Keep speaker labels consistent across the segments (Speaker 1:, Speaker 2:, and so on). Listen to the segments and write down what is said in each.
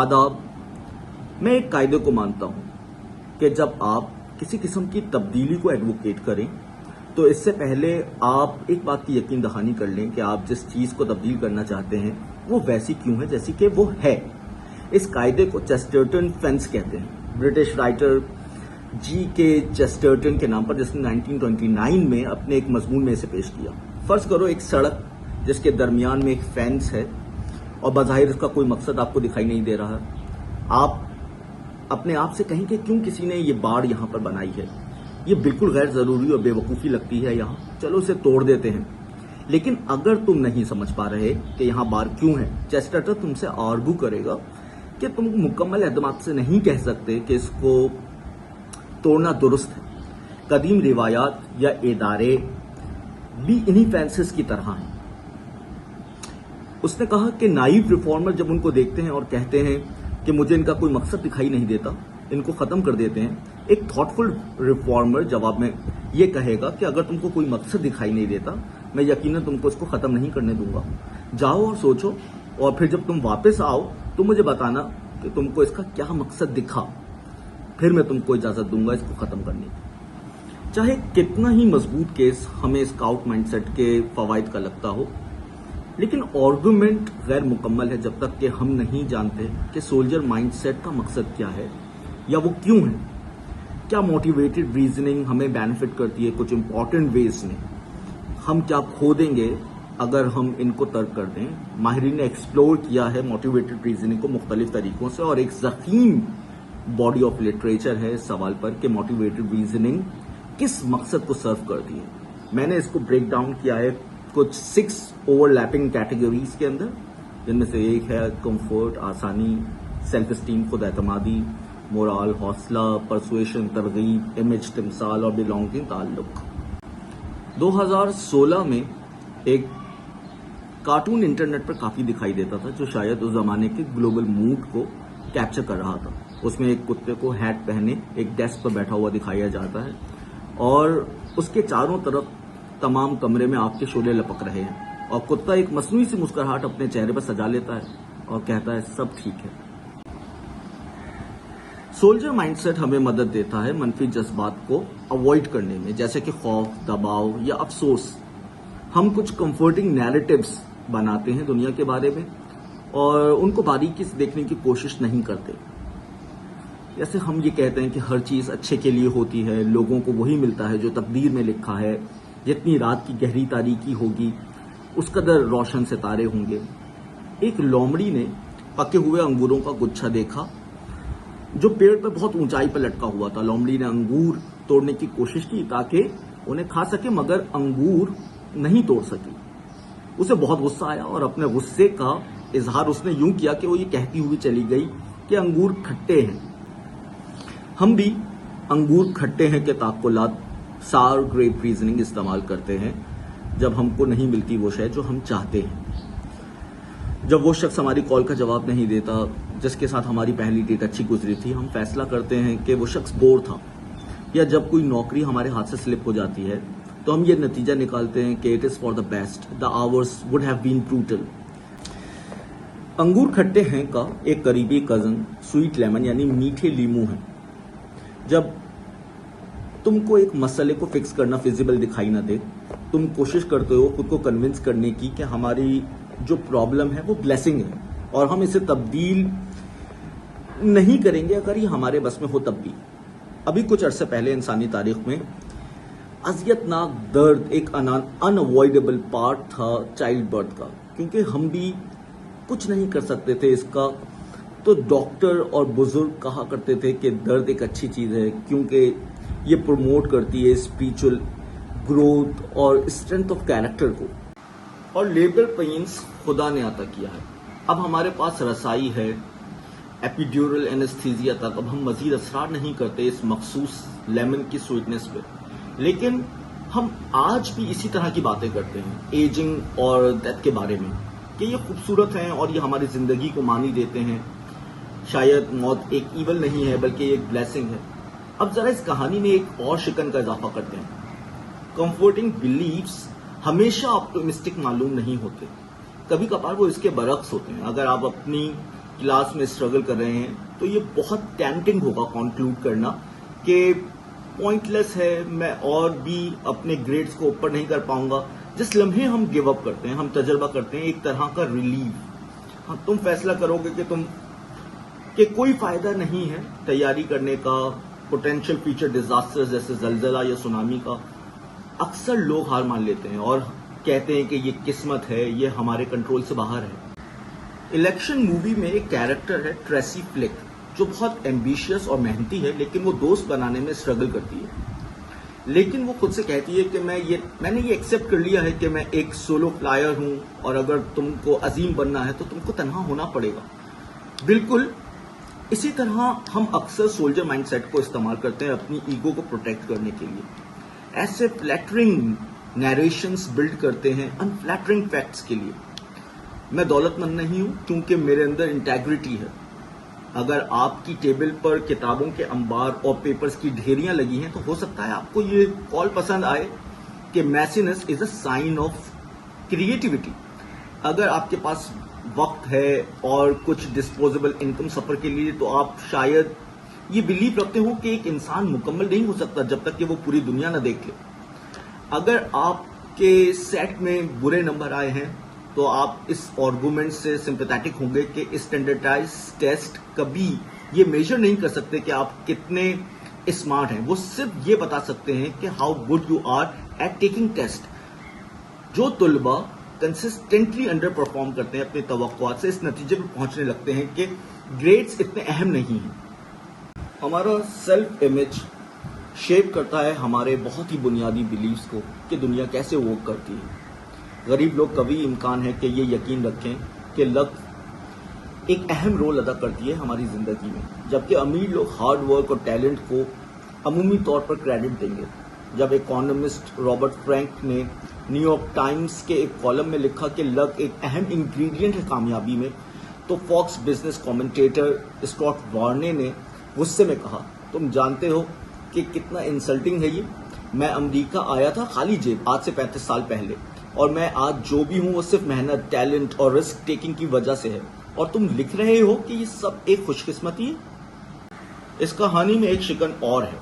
Speaker 1: आदाब। मैं एक कायदे को मानता हूं कि जब आप किसी किस्म की तब्दीली को एडवोकेट करें तो इससे पहले आप एक बात की यकीन दहानी कर लें कि आप जिस चीज को तब्दील करना चाहते हैं वो वैसी क्यों है जैसी कि वो है। इस कायदे को चेस्टरटन फेंस कहते हैं। ब्रिटिश राइटर जी के चेस्टरटन के नाम पर, जिसने 1929 में अपने एक मजमून में इसे पेश किया। फर्ज करो एक सड़क जिसके दरमियान में एक फेंस है और बज़ाहिर इसका कोई मकसद आपको दिखाई नहीं दे रहा। आप अपने आप से कहें कि क्यों किसी ने ये बाड़ यहां पर बनाई है, ये बिल्कुल गैर जरूरी और बेवकूफ़ी लगती है यहां, चलो इसे तोड़ देते हैं। लेकिन अगर तुम नहीं समझ पा रहे कि यहां बाड़ क्यों है, चेस्टरटन तुमसे आर्गू करेगा कि तुम मुकम्मल एतमाद से नहीं कह सकते कि इसको तोड़ना दुरुस्त है। कदीम रिवायात या इदारे भी इन्हीं फेंसेस की तरह हैं। उसने कहा कि नाइव रिफॉर्मर जब उनको देखते हैं और कहते हैं कि मुझे इनका कोई मकसद दिखाई नहीं देता, इनको खत्म कर देते हैं, एक थॉटफुल रिफॉर्मर जवाब में ये कहेगा कि अगर तुमको कोई मकसद दिखाई नहीं देता, मैं यकीनन तुमको इसको खत्म नहीं करने दूंगा। जाओ और सोचो, और फिर जब तुम वापस आओ तो मुझे बताना कि तुमको इसका क्या मकसद दिखा, फिर मैं तुमको इजाजत दूंगा इसको खत्म करने की। चाहे कितना ही मजबूत केस हमें स्काउट माइंडसेट के फवायद का लगता हो, लेकिन आर्गुमेंट गैर मुकम्मल है जब तक कि हम नहीं जानते कि सोल्जर माइंडसेट का मकसद क्या है या वो क्यों है। क्या मोटिवेटेड रीजनिंग हमें बेनिफिट करती है कुछ इंपॉर्टेंट वेज में, हम क्या खो देंगे अगर हम इनको तर्क कर दें। माहिरीन ने एक्सप्लोर किया है मोटिवेटेड रीजनिंग को मुख्तलिफ तरीकों से, और एक ज़ख़ीम बॉडी ऑफ लिटरेचर है इस सवाल पर कि मोटिवेटेड रीजनिंग किस मकसद को सर्व करती है। मैंने इसको ब्रेक डाउन किया है कुछ 6 ओवरलैपिंग कैटेगरीज के अंदर, जिनमें से एक है कंफर्ट, आसानी, सेल्फ स्टीम, खुद एतमादी, मोरल, हौसला, परसुएशन, तरगीब, इमेज, तिमसाल और बिलोंगिंग, ताल्लुक। 2016 में एक कार्टून इंटरनेट पर काफी दिखाई देता था जो शायद उस जमाने के ग्लोबल मूड को कैप्चर कर रहा था। उसमें एक कुत्ते को हैट पहने एक डेस्क पर बैठा हुआ दिखाया जाता है और उसके चारों तरफ तमाम कमरे में आग के शोले लपक रहे हैं, और कुत्ता एक मसनूई सी मुस्कुराहट अपने चेहरे पर सजा लेता है और कहता है सब ठीक है। सोल्जर माइंडसेट हमें मदद देता है मनफी जज्बात को अवॉइड करने में, जैसे कि खौफ, दबाव या अफसोस। हम कुछ कंफर्टिंग नैरेटिव्स बनाते हैं दुनिया के बारे में और उनको बारीकी से देखने की कोशिश नहीं करते। जैसे हम ये कहते हैं कि हर चीज अच्छे के लिए होती है, लोगों को वही मिलता है जो तकदीर में लिखा है, जितनी रात की गहरी तारीकी होगी उस कदर रोशन सितारे होंगे। एक लोमड़ी ने पके हुए अंगूरों का गुच्छा देखा जो पेड़ पर बहुत ऊंचाई पर लटका हुआ था। लोमड़ी ने अंगूर तोड़ने की कोशिश की ताकि उन्हें खा सके, मगर अंगूर नहीं तोड़ सकी। उसे बहुत गुस्सा आया और अपने गुस्से का इजहार उसने यूं किया कि वो ये कहती हुई चली गई कि अंगूर खट्टे हैं। हम भी अंगूर खट्टे हैं के ताक़ुलात सार ग्रेप रीजनिंग इस्तेमाल करते हैं जब हमको नहीं मिलती वो शय जो हम चाहते हैं। जब वो शख्स हमारी कॉल का जवाब नहीं देता जिसके साथ हमारी पहली डेट अच्छी गुजरी थी, हम फैसला करते हैं कि वो शख्स बोर था। या जब कोई नौकरी हमारे हाथ से स्लिप हो जाती है तो हम ये नतीजा निकालते हैं कि it is for the best, the hours would have been brutal. अंगूर खट्टे हैं का एक करीबी कजन स्वीट लेमन यानी मीठे लीमू है। जब तुमको एक मसले को फिक्स करना फिजिबल दिखाई ना दे, तुम कोशिश करते हो खुद को कन्विंस करने की कि हमारी जो प्रॉब्लम है वो ब्लेसिंग है और हम इसे तब्दील नहीं करेंगे अगर ये हमारे बस में हो तब भी। अभी कुछ अरसे पहले इंसानी तारीख में अजियतनाक दर्द एक अनअवॉइडेबल पार्ट था चाइल्ड बर्थ का, क्योंकि हम भी कुछ नहीं कर सकते थे इसका। तो डॉक्टर और बुजुर्ग कहा करते थे कि दर्द एक अच्छी चीज है क्योंकि ये प्रमोट करती है स्पिरिचुअल ग्रोथ और स्ट्रेंथ ऑफ कैरेक्टर को, और लेबर पेन्स खुदा ने अता किया है। अब हमारे पास रसाई है एपिड्यूरल एनेस्थीसिया तक, अब हम मजीद असरार नहीं करते इस मखसूस लेमन की स्वीटनेस पे। लेकिन हम आज भी इसी तरह की बातें करते हैं एजिंग और डेथ के बारे में कि ये खूबसूरत हैं और ये हमारी जिंदगी को मानी देते हैं। शायद मौत एक ईवल नहीं है बल्कि एक ब्लेसिंग है। अब जरा इस कहानी में एक और शिकन का इजाफा करते हैं। कंफर्टिंग बिलीव्स हमेशा ऑप्टिमिस्टिक मालूम नहीं होते, कभी कभार वो इसके बरक्स होते हैं। अगर आप अपनी क्लास में स्ट्रगल कर रहे हैं तो ये बहुत टेम्पटिंग होगा कंक्लूड करना कि पॉइंटलेस है, मैं और भी अपने ग्रेड्स को ऊपर नहीं कर पाऊंगा। जिस लम्हे हम गिव अप करते हैं, हम तजर्बा करते हैं एक तरह का रिलीफ। हाँ, तुम फैसला करोगे कि कोई फायदा नहीं है तैयारी करने का, पोटेंशियल फ्यूचर डिजास्टर जैसे जलजला या सुनामी का। अक्सर लोग हार मान लेते हैं और कहते हैं कि ये किस्मत है, ये हमारे कंट्रोल से बाहर है। इलेक्शन मूवी में एक कैरेक्टर है ट्रेसी फ्लिक, जो बहुत एम्बिशियस और मेहनती है, लेकिन वो दोस्त बनाने में स्ट्रगल करती है। लेकिन वो खुद से कहती है कि मैंने ये एक्सेप्ट कर लिया है कि मैं एक सोलो फ्लायर हूं, और अगर तुमको अजीम बनना है तो तुमको तन्हा होना पड़ेगा। बिल्कुल इसी तरह हम अक्सर सोल्जर माइंडसेट को इस्तेमाल करते हैं अपनी ईगो को प्रोटेक्ट करने के लिए। ऐसे फ्लैटरिंग नरेशंस बिल्ड करते हैं अनफ्लैटरिंग फैक्ट्स के लिए। मैं दौलतमंद नहीं हूं क्योंकि मेरे अंदर इंटेग्रिटी है। अगर आपकी टेबल पर किताबों के अंबार और पेपर्स की ढेरियां लगी हैं तो हो सकता है आपको ये कॉल पसंद आए कि messiness is a sign of creativity. अगर आपके पास वक्त है और कुछ डिस्पोजेबल इनकम सफर के लिए, तो आप शायद ये बिलीव रखते हो कि एक इंसान मुकम्मल नहीं हो सकता जब तक कि वो पूरी दुनिया न देख ले। अगर आपके सेट में बुरे नंबर आए हैं तो आप इस आर्गुमेंट से सिंपैथेटिक होंगे कि स्टैंडर्डाइज टेस्ट कभी ये मेजर नहीं कर सकते कि आप कितने स्मार्ट हैं। वो सिर्फ ये बता सकते हैं कि how good you are at taking test. जो तुलबा कंसिस्टेंटली अंडर परफॉर्म करते हैं अपनी तवक्कुआत से, इस नतीजे पर पहुंचने लगते हैं कि ग्रेड्स इतने अहम नहीं हैं। हमारा सेल्फ इमेज शेप करता है हमारे बहुत ही बुनियादी बिलीव्स को कि दुनिया कैसे वर्क करती है। गरीब लोग कभी इम्कान है कि ये यकीन रखें कि लक एक अहम रोल अदा करती है हमारी जिंदगी में, जबकि अमीर लोग हार्ड वर्क और टैलेंट को अमूमी तौर पर क्रेडिट देंगे। जब इकोनॉमिस्ट रॉबर्ट फ्रैंक ने न्यूयॉर्क टाइम्स के एक कॉलम में लिखा कि लक एक अहम इंग्रेडिएंट है कामयाबी में, तो फॉक्स बिजनेस कमेंटेटर स्कॉट वार्ने ने गुस्से में कहा, तुम जानते हो कि कितना इंसल्टिंग है ये। मैं अमेरिका आया था खाली जेब आज से 35 साल पहले, और मैं आज जो भी हूं वो सिर्फ मेहनत, टैलेंट और रिस्क टेकिंग की वजह से है, और तुम लिख रहे हो कि ये सब एक खुशकिस्मती है। इस कहानी में एक शिकन और है।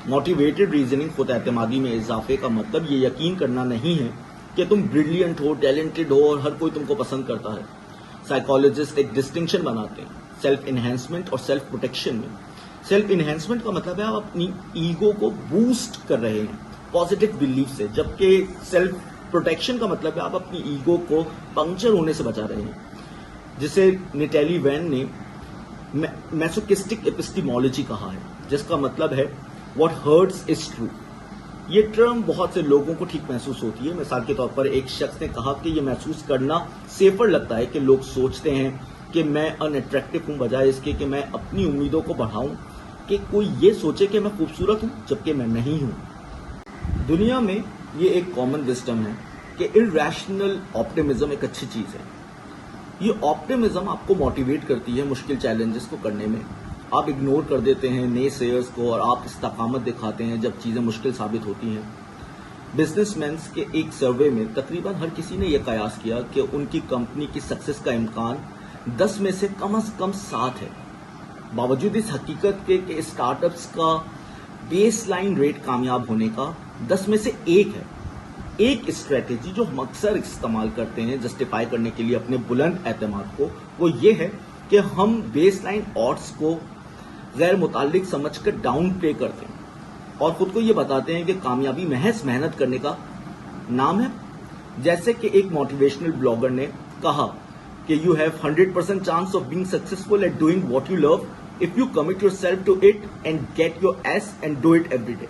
Speaker 1: मोटिवेटेड रीजनिंग खुद एतमादी में इजाफे का मतलब ये यकीन करना नहीं है कि तुम ब्रिलियंट हो, टैलेंटेड हो और हर कोई तुमको पसंद करता है। साइकोलॉजिस्ट एक डिस्टिंक्शन बनाते हैं सेल्फ इन्हेंसमेंट और सेल्फ प्रोटेक्शन में। सेल्फ इन्हेंसमेंट का मतलब है आप अपनी ईगो को बूस्ट कर रहे हैं पॉजिटिव बिलीफ से, जबकि सेल्फ प्रोटेक्शन का मतलब है आप अपनी ईगो को पंक्चर होने से बचा रहे हैं, जिसे नेटेली वैन ने मैसोकिस्टिक एपिस्टिमोलॉजी कहा है, जिसका मतलब है व्हाट हर्ट्स इज ट्रू। ये टर्म बहुत से लोगों को ठीक महसूस होती है। मिसाल के तौर पर एक शख्स ने कहा कि ये महसूस करना सेफर लगता है कि लोग सोचते हैं कि मैं अनअट्रैक्टिव हूं, बजाय इसके कि मैं अपनी उम्मीदों को बढ़ाऊं, कि कोई ये सोचे कि मैं खूबसूरत हूं जबकि मैं नहीं हूं। दुनिया में ये एक कॉमन विजडम है कि इरैशनल ऑप्टिमिज्म एक अच्छी चीज है। ये ऑप्टिमिज्म आपको मोटिवेट करती है मुश्किल चैलेंजेस को करने में। आप इग्नोर कर देते हैं ने सेयर्स को और आप इस्तकामत दिखाते हैं जब चीजें मुश्किल साबित होती हैं। बिजनेसमैन के एक सर्वे में तकरीबन हर किसी ने यह कयास किया कि उनकी कंपनी की सक्सेस का इम्कान 10 में से कम 7 है। बावजूद इस हकीकत के कि स्टार्टअप्स का बेसलाइन रेट कामयाब होने का 10 में से 1 है। एक स्ट्रेटेजी जो हम अक्सर इस्तेमाल करते हैं जस्टिफाई करने के लिए अपने बुलंद एतमाद को, वो ये है कि हम बेसलाइन ऑड्स को गैर मुताल्लिक समझकर डाउन प्ले करते हैं और खुद को ये बताते हैं कि कामयाबी महज मेहनत करने का नाम है। जैसे कि एक मोटिवेशनल ब्लॉगर ने कहा कि you have 100% chance of being successful at doing what you love if you commit yourself to it and get your ass and do it every day.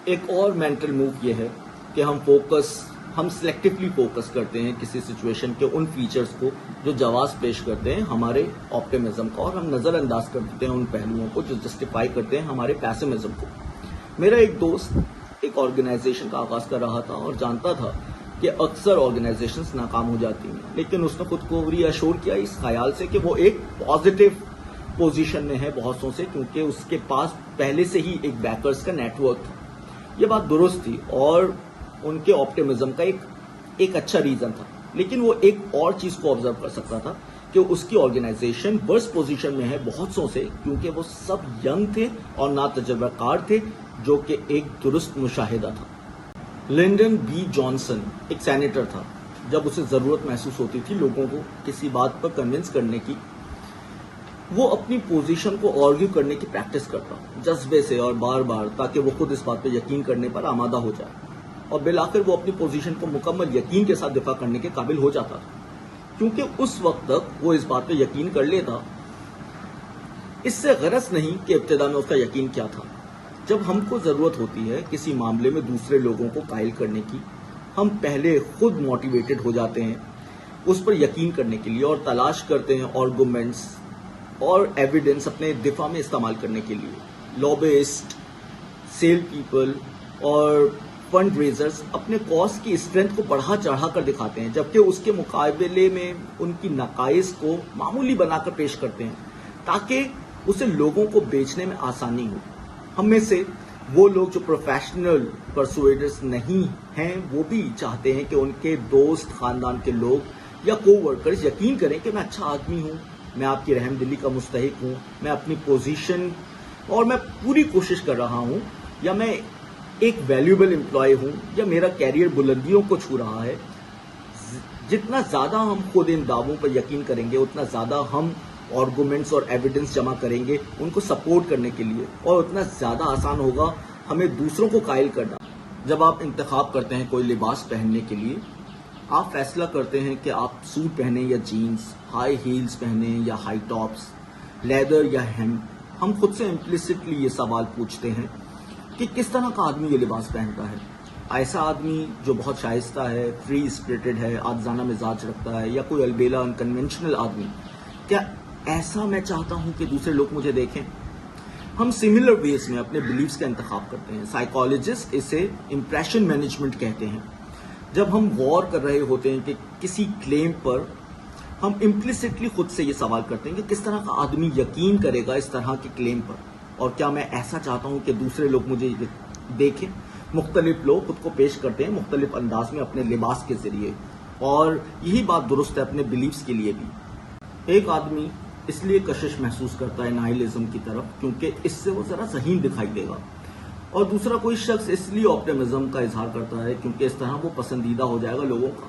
Speaker 1: एक और मेंटल मूव ये है कि हम सिलेक्टिवली फोकस करते हैं किसी सिचुएशन के उन फीचर्स को जो जवाब पेश करते हैं हमारे ऑप्टिमिज्म का, और हम नजरअंदाज कर देते हैं उन पहलुओं को जो जस्टिफाई करते हैं हमारे पेसिमिज्म को। मेरा एक दोस्त एक ऑर्गेनाइजेशन का आगाज कर रहा था और जानता था कि अक्सर ऑर्गेनाइजेशंस नाकाम हो जाती हैं, लेकिन उसने खुद को रीअश्योर किया इस ख्याल से कि वो एक पॉजिटिव पोजीशन में है बहुतों से, क्योंकि उसके पास पहले से ही एक बैकर्स का नेटवर्क था। ये बात दुरुस्त थी और उनके ऑप्टिमिज्म का एक अच्छा रीजन था, लेकिन वो एक और चीज को ऑब्जर्व कर सकता था کہ اس کی آرگنائزیشن ورسٹ پوزیشن میں ہے بہت سو سے، کیونکہ وہ سب ینگ تھے اور ناتجربہ کار تھے، جو کہ ایک درست مشاہدہ تھا۔ لنڈن بی جانسن ایک سینیٹر تھا۔ جب اسے ضرورت محسوس ہوتی تھی لوگوں کو کسی بات پر کنونس کرنے کی، وہ اپنی پوزیشن کو آرگیو کرنے کی پریکٹس کرتا جذبے سے اور بار بار، تاکہ وہ خود اس بات پہ یقین کرنے پر آمادہ ہو جائے، اور بالآخر وہ اپنی پوزیشن کو مکمل یقین کے ساتھ دفاع کرنے کے قابل ہو جاتا تھا، کیونکہ اس وقت تک وہ اس بات پہ یقین کر لیتا۔ اس سے غرض نہیں کہ ابتدا میں اس کا یقین کیا تھا۔ جب ہم کو ضرورت ہوتی ہے کسی معاملے میں دوسرے لوگوں کو قائل کرنے کی، ہم پہلے خود موٹیویٹڈ ہو جاتے ہیں اس پر یقین کرنے کے لیے، اور تلاش کرتے ہیں آرگومنٹس اور ایویڈنس اپنے دفاع میں استعمال کرنے کے لیے۔ لابسٹ، سیل پیپل اور فنڈ ریزرز اپنے کاز کی اسٹرینتھ کو بڑھا چڑھا کر دکھاتے ہیں، جبکہ اس کے مقابلے میں ان کی نقائص کو معمولی بنا کر پیش کرتے ہیں تاکہ اسے لوگوں کو بیچنے میں آسانی ہو۔ ہم میں سے وہ لوگ جو پروفیشنل پرسویڈرز نہیں ہیں، وہ بھی چاہتے ہیں کہ ان کے دوست، خاندان کے لوگ یا کو ورکرز یقین کریں کہ میں اچھا آدمی ہوں، میں آپ کی رحم دلی کا مستحق ہوں، میں اپنی پوزیشن اور میں پوری کوشش کر رہا ہوں، یا میں ایک ویلیوبل امپلائی ہوں، یا میرا کیریئر بلندیوں کو چھو رہا ہے۔ جتنا زیادہ ہم خود ان دعووں پر یقین کریں گے، اتنا زیادہ ہم آرگومنٹس اور ایویڈنس جمع کریں گے ان کو سپورٹ کرنے کے لیے، اور اتنا زیادہ آسان ہوگا ہمیں دوسروں کو قائل کرنا۔ جب آپ انتخاب کرتے ہیں کوئی لباس پہننے کے لیے، آپ فیصلہ کرتے ہیں کہ آپ سوٹ پہنیں یا جینز، ہائی ہیلز پہنیں یا ہائی ٹاپس، لیدر یا ہیمپ۔ ہم خود سے امپلیسٹلی یہ سوال پوچھتے ہیں کہ کس طرح کا آدمی یہ لباس پہنتا ہے۔ ایسا آدمی جو بہت شائستہ ہے، فری اسپرٹڈ ہے، عاجزانہ مزاج رکھتا ہے، یا کوئی البیلا انکنونشنل آدمی؟ کیا ایسا میں چاہتا ہوں کہ دوسرے لوگ مجھے دیکھیں؟ ہم سملر ویز میں اپنے بلیفز کا انتخاب کرتے ہیں۔ سائیکالوجسٹ اسے امپریشن مینجمنٹ کہتے ہیں۔ جب ہم غور کر رہے ہوتے ہیں کہ کسی کلیم پر، ہم امپلیسٹلی خود سے یہ سوال کرتے ہیں کہ کس طرح کا آدمی یقین کرے گا اس طرح کے کلیم پر، اور کیا میں ایسا چاہتا ہوں کہ دوسرے لوگ مجھے دیکھیں؟ مختلف لوگ خود کو پیش کرتے ہیں مختلف انداز میں اپنے لباس کے ذریعے، اور یہی بات درست ہے اپنے بلیفز کے لیے بھی۔ ایک آدمی اس لیے کشش محسوس کرتا ہے نائلزم کی طرف کیونکہ اس سے وہ ذرا ذہین دکھائی دے گا، اور دوسرا کوئی شخص اس لیے آپٹمزم کا اظہار کرتا ہے کیونکہ اس طرح وہ پسندیدہ ہو جائے گا لوگوں کا،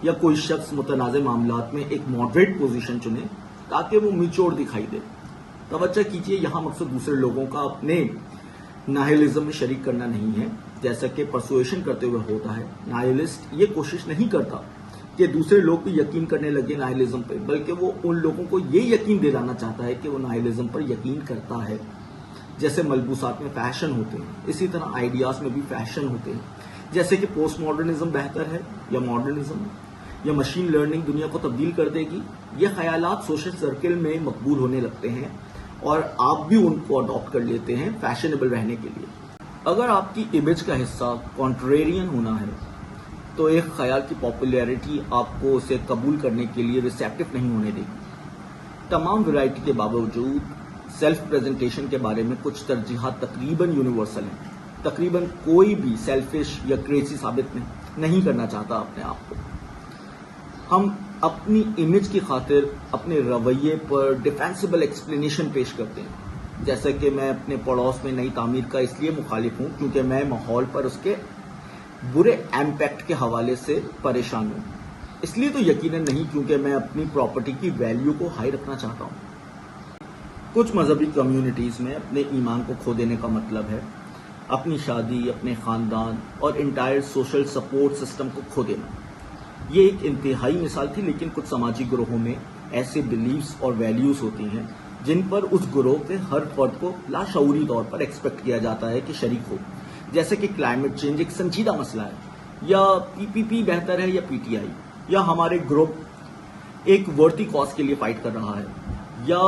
Speaker 1: یا کوئی شخص متنازع معاملات میں ایک ماڈریٹ پوزیشن چنے تاکہ وہ میچور دکھائی دے۔ توجہ کیجیے، یہاں مقصد دوسرے لوگوں کا اپنے نائلزم میں شریک کرنا نہیں ہے، جیسا کہ پرسویشن کرتے ہوئے ہوتا ہے۔ نائلسٹ یہ کوشش نہیں کرتا کہ دوسرے لوگ بھی یقین کرنے لگے نائلزم پہ، بلکہ وہ ان لوگوں کو یہ یقین دلانا چاہتا ہے کہ وہ نائلزم پر یقین کرتا ہے۔ جیسے ملبوسات میں فیشن ہوتے ہیں، اسی طرح آئیڈیاز میں بھی فیشن ہوتے ہیں، جیسے کہ پوسٹ ماڈرنزم بہتر ہے یا ماڈرنزم، یا مشین لرننگ دنیا کو تبدیل کر دے گی۔ یہ خیالات سوشل سرکل میں مقبول ہونے لگتے ہیں، اور آپ بھی ان کو اڈاپٹ کر لیتے ہیں فیشنیبل رہنے کے لیے۔ اگر آپ کی امیج کا حصہ کانٹریرین ہونا ہے تو ایک خیال کی پاپولیرٹی آپ کو اسے قبول کرنے کے لیے ریسیپٹیو نہیں ہونے دے گی۔ تمام ویرائٹی کے باوجود سیلف پریزنٹیشن کے بارے میں کچھ ترجیحات تقریباً یونیورسل ہیں۔ تقریباً کوئی بھی سیلفش یا کریزی ثابت نہیں کرنا چاہتا اپنے آپ کو۔ ہم اپنی امیج کی خاطر اپنے رویے پر ڈیفینسیبل ایکسپلینیشن پیش کرتے ہیں، جیسا کہ میں اپنے پڑوس میں نئی تعمیر کا اس لیے مخالف ہوں کیونکہ میں ماحول پر اس کے برے امپیکٹ کے حوالے سے پریشان ہوں، اس لیے تو یقیناً نہیں کیونکہ میں اپنی پراپرٹی کی ویلیو کو ہائی رکھنا چاہتا ہوں۔ کچھ مذہبی کمیونٹیز میں اپنے ایمان کو کھو دینے کا مطلب ہے اپنی شادی، اپنے خاندان اور انٹائر سوشل سپورٹ سسٹم کو کھو دینا۔ یہ ایک انتہائی مثال تھی، لیکن کچھ سماجی گروہوں میں ایسے بلیفز اور ویلیوز ہوتی ہیں جن پر اس گروہ کے ہر فرد کو لاشعوری طور پر ایکسپیکٹ کیا جاتا ہے کہ شریک ہو، جیسے کہ کلائمیٹ چینج ایک سنجیدہ مسئلہ ہے، یا پی پی بہتر ہے یا پی ٹی آئی، یا ہمارے گروپ ایک ورتی کاز کے لیے فائٹ کر رہا ہے، یا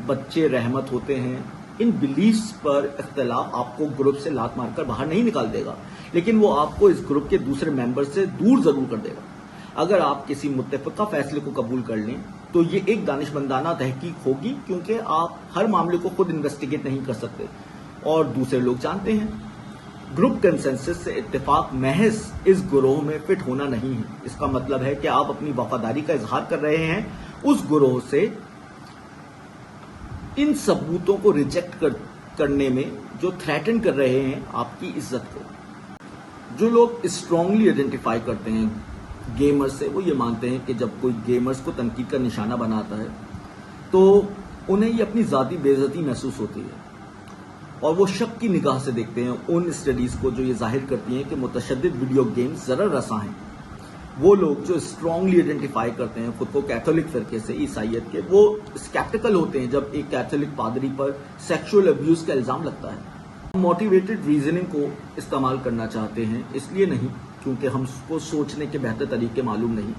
Speaker 1: بچے رحمت ہوتے ہیں۔ ان بلیفز پر اختلاف آپ کو گروپ سے لات مار کر باہر نہیں نکال دے گا، لیکن وہ آپ کو اس گروپ کے دوسرے ممبر سے دور ضرور کر دے گا۔ اگر آپ کسی متفقہ فیصلے کو قبول کر لیں تو یہ ایک دانشمندانہ تحقیق ہوگی، کیونکہ آپ ہر معاملے کو خود انویسٹیگیٹ نہیں کر سکتے، اور دوسرے لوگ جانتے ہیں۔ ग्रुप कंसेंसस से इत्तेफाक महज इस ग्रोह में फिट होना नहीं है। इसका मतलब है कि आप अपनी वफादारी का इजहार कर रहे हैं उस ग्रोह से इन सबूतों को रिजेक्ट करने में जो थ्रेटन कर रहे हैं आपकी इज्जत को। जो लोग स्ट्रांगली आइडेंटिफाई करते हैं गेमर्स से, वो ये मानते हैं कि जब कोई गेमर्स को तनकीद का निशाना बनाता है तो उन्हें ये अपनी ज़ाती बेइज्जती महसूस होती है और वो शक की निगाह से देखते हैं उन स्टडीज को जो ये जाहिर करती हैं कि मुतशद्दिद वीडियो गेम्स ज़रर रसा हैं। वो लोग जो स्ट्रांगली आइडेंटिफाई करते हैं खुद को कैथोलिक फिरके से, ईसाइयत के, वो स्केप्टिकल होते हैं जब एक कैथोलिक पादरी पर सेक्सुअल अब्यूज का इल्जाम लगता है। हम मोटिवेटेड रीजनिंग को इस्तेमाल करना चाहते हैं, इसलिए नहीं क्योंकि हमको सोचने के बेहतर तरीके मालूम नहीं,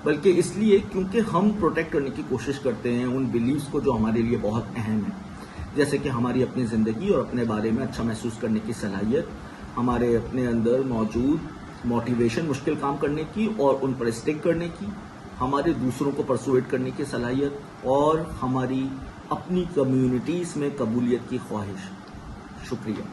Speaker 1: बल्कि इसलिए क्योंकि हम प्रोटेक्ट करने की कोशिश करते हैं उन बिलीव्स को जो हमारे लिए बहुत अहम है, जैसे कि हमारी अपनी ज़िंदगी और अपने बारे में अच्छा महसूस करने की सलाहियत, हमारे अपने अंदर मौजूद मोटिवेशन मुश्किल काम करने की और उन पर स्टिक करने की, हमारे दूसरों को परसुएट करने की सलाहियत और हमारी अपनी कम्युनिटीज़ में कबूलियत की ख्वाहिश। शुक्रिया।